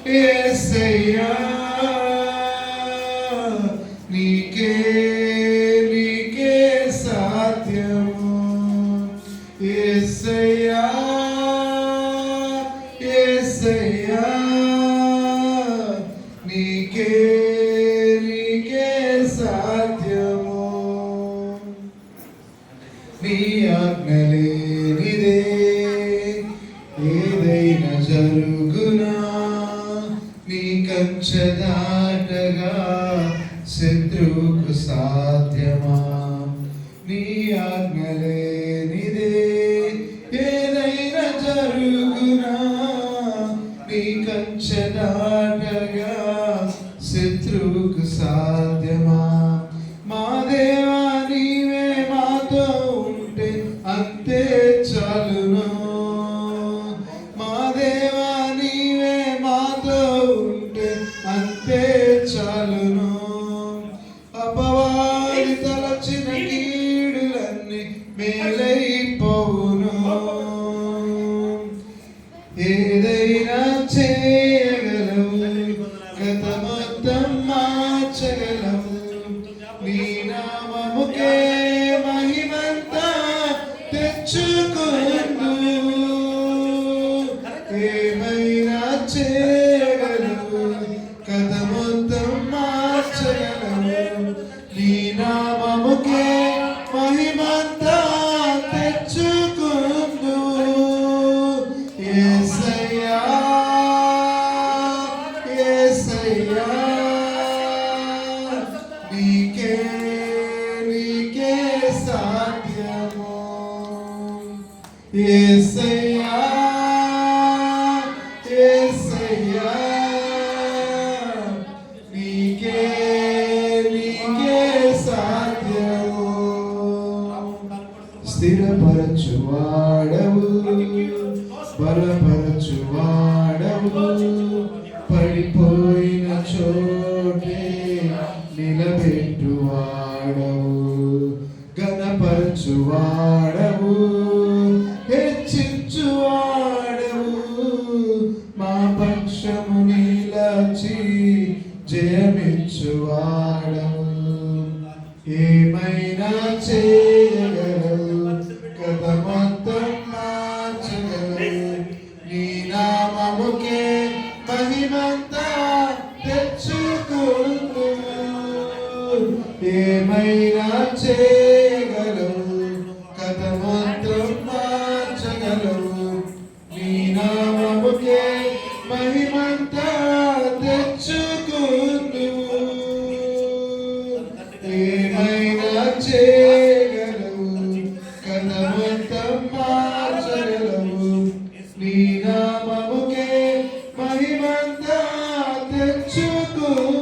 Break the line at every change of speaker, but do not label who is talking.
యేసయ్యా నీకే నీకే సాధ్యము యేసయ్యా యేసయ్యా నీకే నీకే సాధ్యము నీ ఆజ్ఞలేనిదే ఏదైనా జరుగునా నీ కంచె దాటగా శత్రువుకు సాధ్యమా నీ ఆజ్ఞలేనిదే ఏదైనా జరుగునా నీ కంచె దాటగా శత్రువుకు సాధ్యమా మా దేవా నీవే మాతో ఉంటే అంతే చాలును మా దేవా నీవే మాతో ఉంటే అంతే చాలును అపవాది తలచిన కీడులన్నీ మేలైపోవును ఏదైనా చేయగలవు గత మొత్తం మార్చగలవు నీ నామముకే మహిమంతా తెచ్చుకుందు ఏమైనా చేయగలవు కథ మొత్తం మార్చగలవు నీ నామముకే మహిమంతా తెచ్చుకుందు యేసయ్యా యేసయ్యా నీకే నీకే సాధ్యము యేసయ్యా యేసయ్యా నీకే నీకే సాధ్యము స్థిరపరచువాడవు బలపరచువాడవు పడిపోయిన చోటే నిలబెట్టువాడవు ఘనపరచువాడవు హెచ్చించువాడవు మా పక్షము నిలచి జయమిచ్చువాడవు ఏమైనా చేయగలవు కథ మొత్తం మార్చగలవు నీ నామముకే మహిమంతా తెచ్చుకుందు ఏమైనా చేయగలవు కథ మొత్తం మార్చగలవు నీ నామముకే మహిమంతా తెచ్చుకుందు ఏమైనా చేయగలవు కథ మొత్తం మార్చగలవు నీ నామముకే మహిమంతా తెచ్చుకుందు